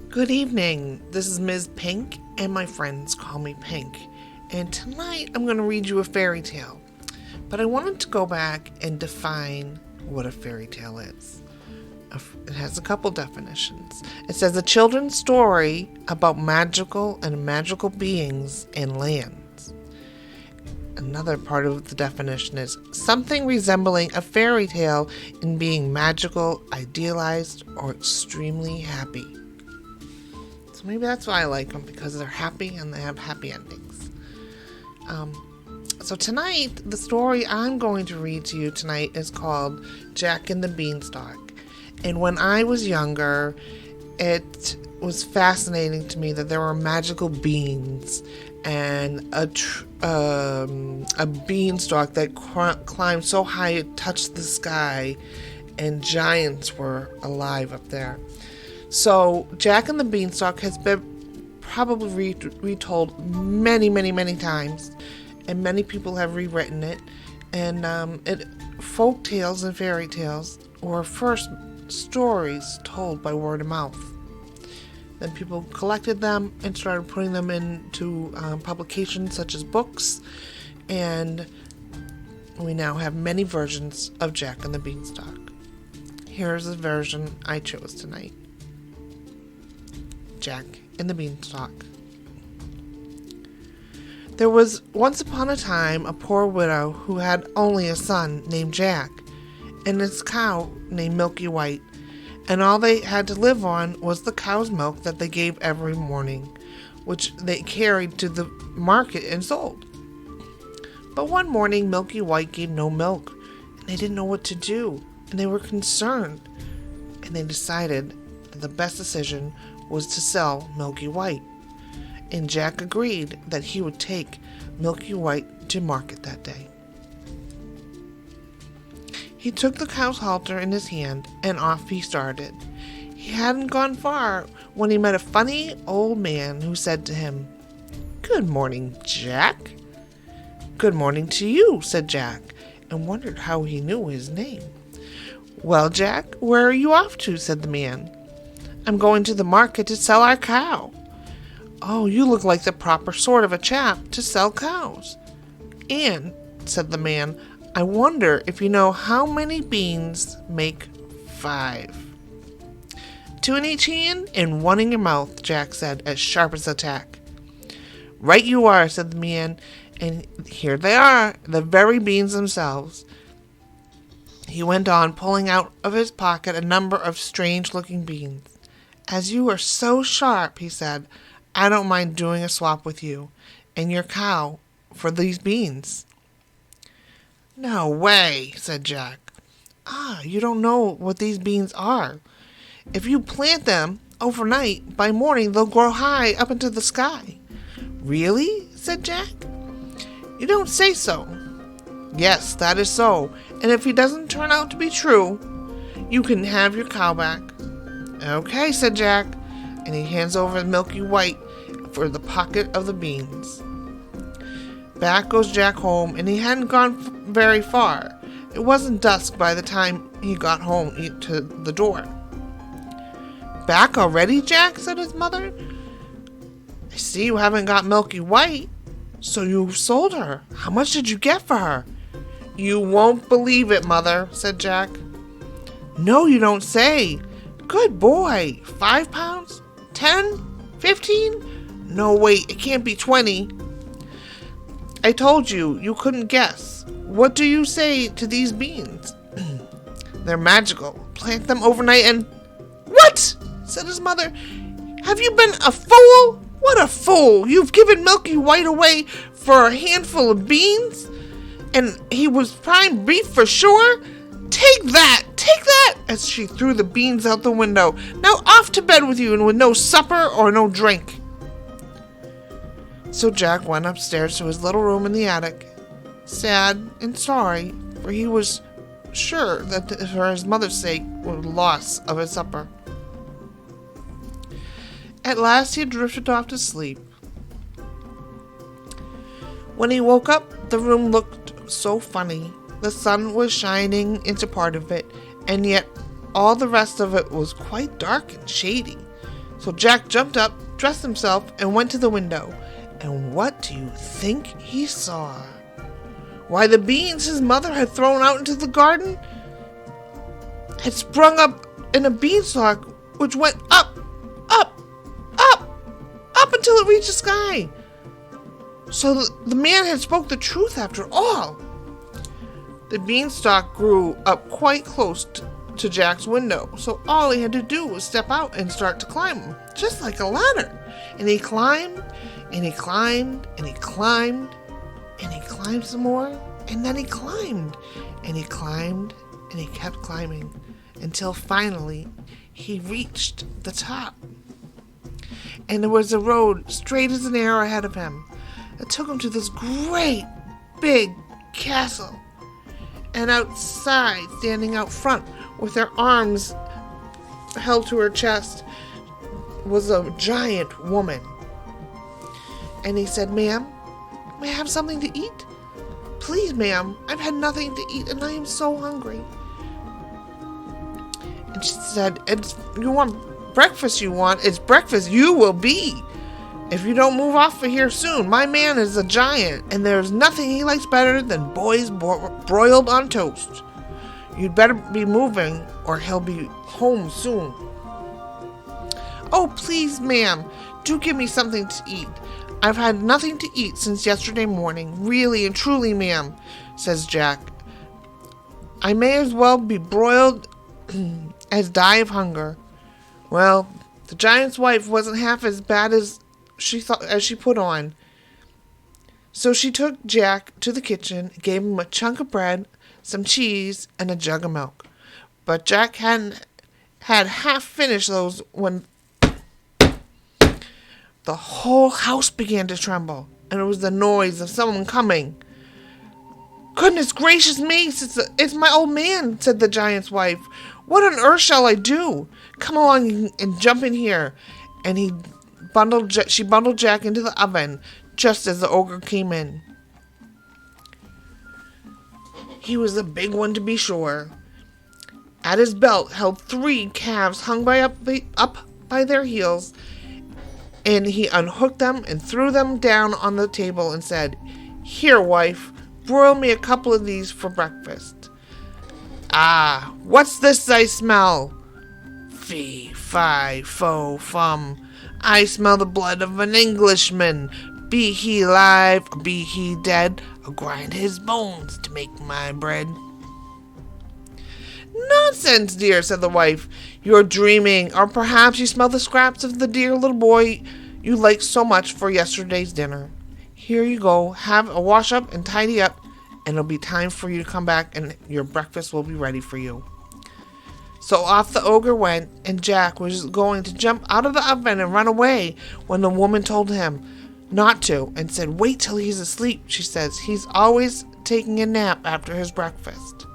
Good evening. This is Ms. Pink, and my friends call me Pink. And tonight I'm going to read you a fairy tale. But I wanted to go back and define what a fairy tale is. It has a couple definitions. It says a children's story about magical and magical beings and lands. Another part of the definition is something resembling a fairy tale in being magical, idealized, or extremely happy. So maybe that's why I like them, because they're happy and they have happy endings. So tonight, the story I'm going to read to you tonight is called Jack and the Beanstalk. And when I was younger, it was fascinating to me that there were magical beans and a beanstalk that climbed so high it touched the sky, and giants were alive up there. So Jack and the Beanstalk has been probably retold many, many, many times, and many people have rewritten it. And folk tales and fairy tales were first stories told by word of mouth. Then people collected them and started putting them into publications such as books, and we now have many versions of Jack and the Beanstalk. Here's the version I chose tonight. Jack and the Beanstalk. There was once upon a time a poor widow who had only a son named Jack and his cow named Milky White, and all they had to live on was the cow's milk that they gave every morning, which they carried to the market and sold. But one morning Milky White gave no milk, and they didn't know what to do, and they were concerned, and they decided that the best decision was to sell Milky White. And Jack agreed that he would take Milky White to market that day. He took the cow's halter in his hand, and off he started. He hadn't gone far when he met a funny old man who said to him, "Good morning, Jack." "Good morning to you," said Jack, and wondered how he knew his name. "Well, Jack, where are you off to?" said the man. "I'm going to the market to sell our cow." "Oh, you look like the proper sort of a chap to sell cows." "And," said the man, "I wonder if you know how many beans make 5. "2 in each hand and 1 in your mouth," Jack said, as sharp as a tack. "Right you are," said the man, "and here they are, the very beans themselves." He went on, pulling out of his pocket a number of strange-looking beans. "As you are so sharp," he said, "I don't mind doing a swap with you and your cow for these beans." "No way," said Jack. "Ah, you don't know what these beans are. If you plant them overnight, by morning they'll grow high up into the sky." "Really?" said Jack. "You don't say so." "Yes, that is so, and if it doesn't turn out to be true, you can have your cow back." "Okay," said Jack, and he hands over Milky White for the pocket of the beans. Back goes Jack home, and he hadn't gone very far. It wasn't dusk by the time he got home to the door. "Back already, Jack?" said his mother. "I see you haven't got Milky White, so you sold her. How much did you get for her?" "You won't believe it, Mother," said Jack. "No, you don't say. Good boy. 5 pounds? 10? 15? No, wait, it can't be 20. I told you, you couldn't guess. What do you say to these beans?" "They're magical. Plant them overnight and—" "What?" said his mother. "Have you been a fool? What a fool! You've given Milky White away for a handful of beans? And he was prime beef for sure? Take that! Take that!" as she threw the beans out the window. "Now off to bed with you, and with no supper or no drink." So Jack went upstairs to his little room in the attic, sad and sorry, for he was sure that for his mother's sake was loss of his supper. At last he drifted off to sleep. When he woke up, the room looked so funny. The sun was shining into part of it, and yet all the rest of it was quite dark and shady. So Jack jumped up, dressed himself, and went to the window. And what do you think he saw? Why, the beans his mother had thrown out into the garden had sprung up in a beanstalk, which went up, up, up, up until it reached the sky. So the man had spoke the truth after all. The beanstalk grew up quite close to Jack's window, so all he had to do was step out and start to climb, just like a ladder. And he climbed, and he climbed, and he climbed, and he climbed some more, and then he climbed, and he climbed, and he kept climbing, until finally he reached the top. And there was a road straight as an arrow ahead of him. It took him to this great big castle. And outside, standing out front, with her arms held to her chest, was a giant woman. And he said, "Ma'am, may I have something to eat? Please, ma'am, I've had nothing to eat and I am so hungry." And she said, "You want breakfast you want? It's breakfast you will be. If you don't move off of here soon, my man is a giant, and there's nothing he likes better than boys broiled on toast. You'd better be moving, or he'll be home soon." "Oh, please, ma'am, do give me something to eat. I've had nothing to eat since yesterday morning, really and truly, ma'am," says Jack. "I may as well be broiled as die of hunger." Well, the giant's wife wasn't half as bad as she put on. So she took Jack to the kitchen, gave him a chunk of bread, some cheese, and a jug of milk. But Jack hadn't had half finished those when the whole house began to tremble, and it was the noise of someone coming. "Goodness gracious me, it's my old man," said the giant's wife. "What on earth shall I do? Come along and jump in here." And she bundled Jack into the oven just as the ogre came in. He was a big one, to be sure. At his belt held 3 calves hung up by their heels, and he unhooked them and threw them down on the table and said, "Here, wife, broil me a couple of these for breakfast." "Ah, what's this I smell?" "Fee, fi, fo, fum. I smell the blood of an Englishman. Be he alive or be he dead, I'll grind his bones to make my bread." "Nonsense, dear," said the wife. "You're dreaming, or perhaps you smell the scraps of the dear little boy you liked so much for yesterday's dinner. Here you go, have a wash up and tidy up, and it'll be time for you to come back and your breakfast will be ready for you." So off the ogre went, and Jack was going to jump out of the oven and run away when the woman told him not to and said, "Wait till he's asleep," she says. "He's always taking a nap after his breakfast."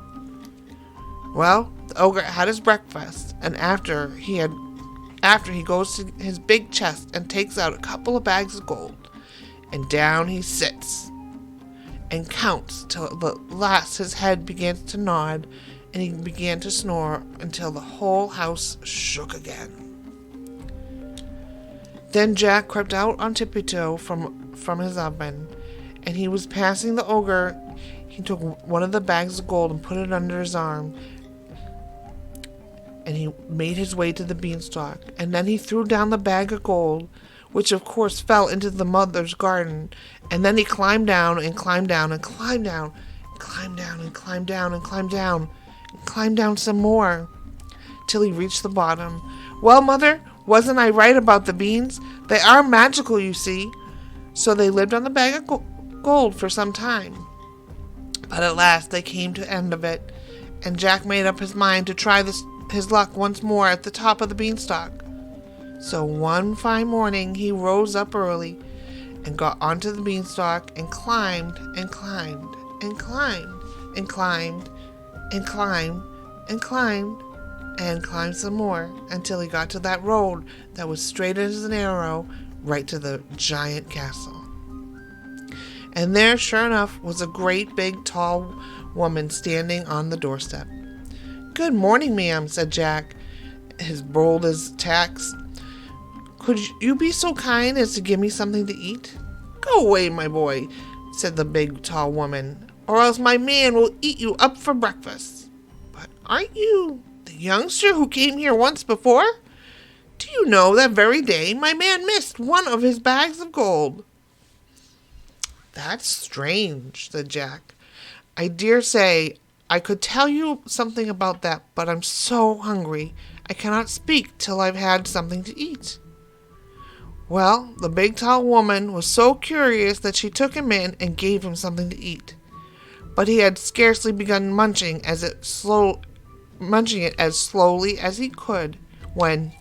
Well, the ogre had his breakfast, and after he goes to his big chest and takes out a couple of bags of gold, and down he sits and counts till at last his head begins to nod, and he began to snore until the whole house shook again. Then Jack crept out on tippy-toe from his oven, and he was passing the ogre. He took one of the bags of gold and put it under his arm, and he made his way to the beanstalk, and then he threw down the bag of gold, which of course fell into the mother's garden, and then he climbed down and climbed down and climbed down, and climbed down and climbed down and climbed down, and climbed down some more, till he reached the bottom. "Well, mother, wasn't I right about the beans? They are magical, you see." So they lived on the bag of gold for some time. But at last they came to the end of it, and Jack made up his mind to try his luck once more at the top of the beanstalk. So one fine morning he rose up early and got onto the beanstalk and climbed and climbed and climbed and climbed and climbed and climbed and climbed some more until he got to that road that was straight as an arrow right to the giant castle. And there, sure enough, was a great big tall woman standing on the doorstep. "Good morning, ma'am," said Jack, as bold as tacks. Could you be so kind as to give me something to eat? Go away, my boy, said the big, tall woman, or else my man will eat you up for breakfast. But aren't you the youngster who came here once before? Do you know that very day my man missed one of his bags of gold? That's strange, said Jack. I dare say I could tell you something about that, but I'm so hungry I cannot speak till I've had something to eat. Well, the big tall woman was so curious that she took him in and gave him something to eat. But he had scarcely begun munching it as slowly as he could when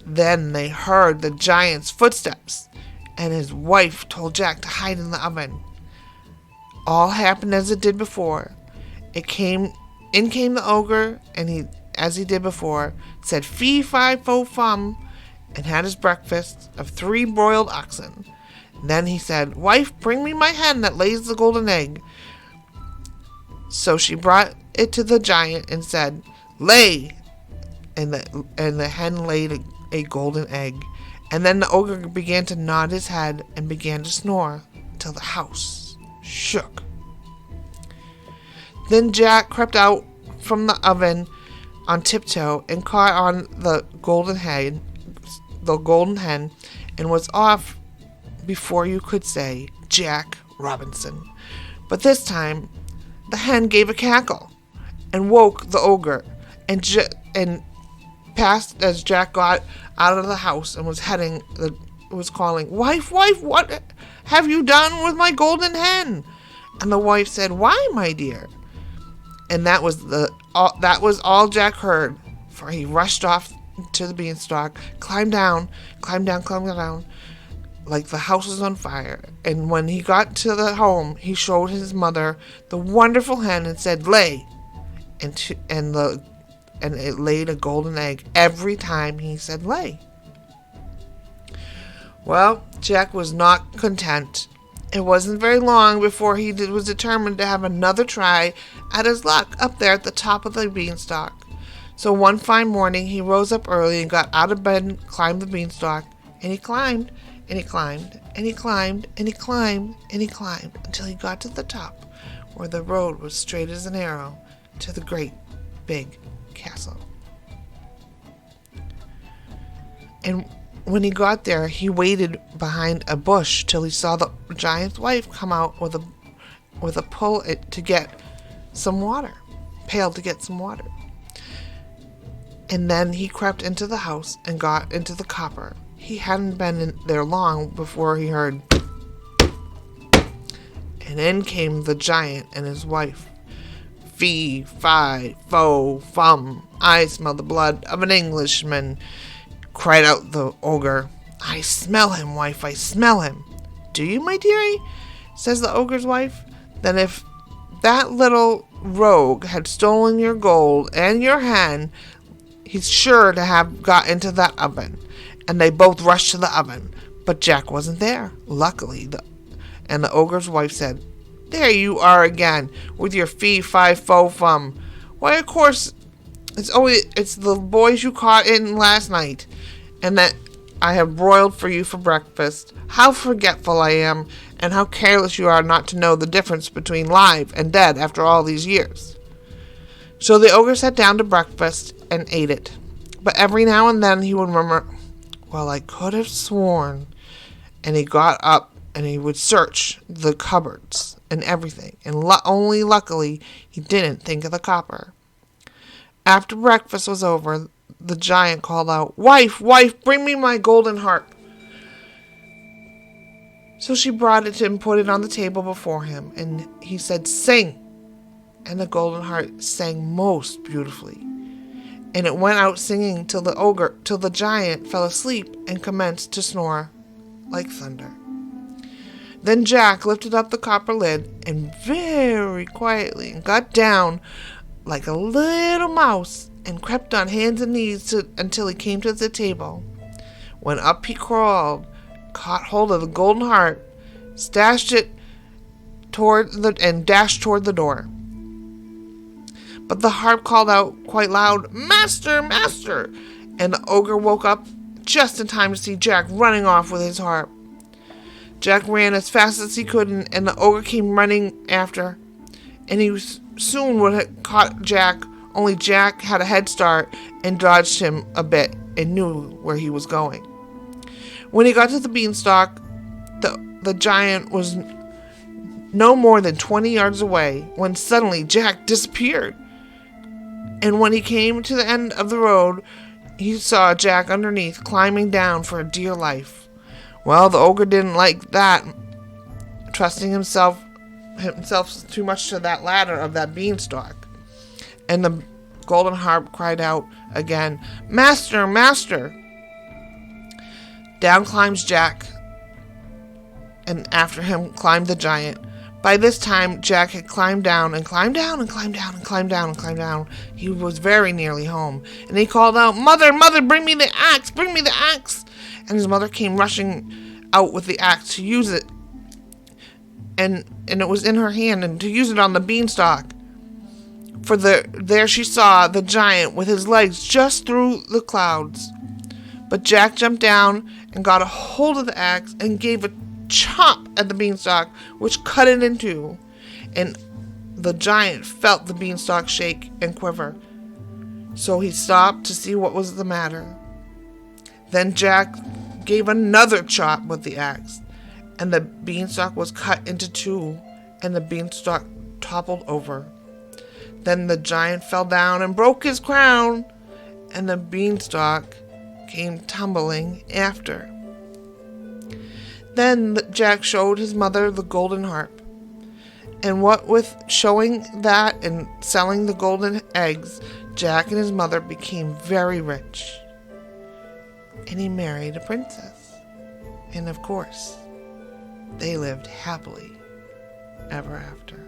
then they heard the giant's footsteps, and his wife told Jack to hide in the oven. All happened as it did before. In came the ogre, and he, as he did before, said fee, fi, fo, fum, and had his breakfast of 3 broiled oxen. Then he said, Wife, bring me my hen that lays the golden egg. So she brought it to the giant and said, Lay! And the hen laid a golden egg. And then the ogre began to nod his head and began to snore till the house shook. Then Jack crept out from the oven on tiptoe and caught on the golden hen, and was off before you could say Jack Robinson. But this time the hen gave a cackle and woke the ogre, and passed as Jack got out of the house and was calling, Wife, what have you done with my golden hen? And the wife said, Why, my dear? And that was all Jack heard, for he rushed off to the beanstalk, climbed down, like the house was on fire. And when he got to the home, he showed his mother the wonderful hen and said, Lay! And it laid a golden egg every time he said lay. Well, Jack was not content. It wasn't very long before he was determined to have another try at his luck up there at the top of the beanstalk. So one fine morning he rose up early and got out of bed and climbed the beanstalk, and he climbed, and he climbed, and he climbed, and he climbed, and he climbed, until he got to the top, where the road was straight as an arrow to the great big castle. And when he got there, he waited behind a bush till he saw the giant's wife come out with a pail to get some water. And then he crept into the house and got into the copper. He hadn't been in there long before he heard, and in came the giant and his wife. Fee, fi, fo, fum, I smell the blood of an Englishman, cried out the ogre. I smell him, wife, I smell him. Do you, my dearie? Says the ogre's wife. Then if that little rogue had stolen your gold and your hen, he's sure to have got into that oven. And they both rushed to the oven, but Jack wasn't there, luckily. And the ogre's wife said, There you are again, with your fee, fi, fo, fum. Why, of course, it's the boys you caught in last night, and that I have broiled for you for breakfast. How forgetful I am, and how careless you are not to know the difference between live and dead after all these years. So the ogre sat down to breakfast and ate it. But every now and then he would murmur, Well, I could have sworn. And he got up and he would search the cupboards and everything, and only luckily he didn't think of the copper. After breakfast was over, the giant called out, Wife, bring me my golden harp. So she brought it and put it on the table before him, and he said, Sing. And the golden harp sang most beautifully. And it went out singing till the giant fell asleep and commenced to snore like thunder. Then Jack lifted up the copper lid and very quietly got down like a little mouse and crept on hands and knees until he came to the table, when up he crawled, caught hold of the golden harp, dashed toward the door. But the harp called out quite loud, Master, master! and the ogre woke up just in time to see Jack running off with his harp. Jack ran as fast as he could, and the ogre came running after, and he soon would have caught Jack, only Jack had a head start and dodged him a bit and knew where he was going. When he got to the beanstalk, the giant was no more than 20 yards away when suddenly Jack disappeared. And when he came to the end of the road, he saw Jack underneath, climbing down for dear life. Well, the ogre didn't like that, trusting himself too much to that ladder of that beanstalk. And the golden harp cried out again, "Master, master!" Down climbs Jack, and after him climbed the giant. By this time, Jack had climbed down and climbed down and climbed down and climbed down and climbed down. He was very nearly home, and he called out, "Mother, mother, bring me the axe, bring me the axe!" And his mother came rushing out with the axe to use it, and it was in her hand, and to use it on the beanstalk. For there she saw the giant with his legs just through the clouds. But Jack jumped down and got a hold of the axe and gave a chop at the beanstalk, which cut it in two, and the giant felt the beanstalk shake and quiver. So he stopped to see what was the matter. Then Jack gave another chop with the axe, and the beanstalk was cut into two, and the beanstalk toppled over. Then the giant fell down and broke his crown, and the beanstalk came tumbling after. Then Jack showed his mother the golden harp, and what with showing that and selling the golden eggs, Jack and his mother became very rich. And he married a princess. And of course, they lived happily ever after.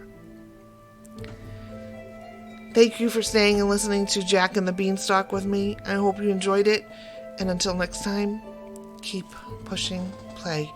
Thank you for staying and listening to Jack and the Beanstalk with me. I hope you enjoyed it. And until next time, keep pushing play.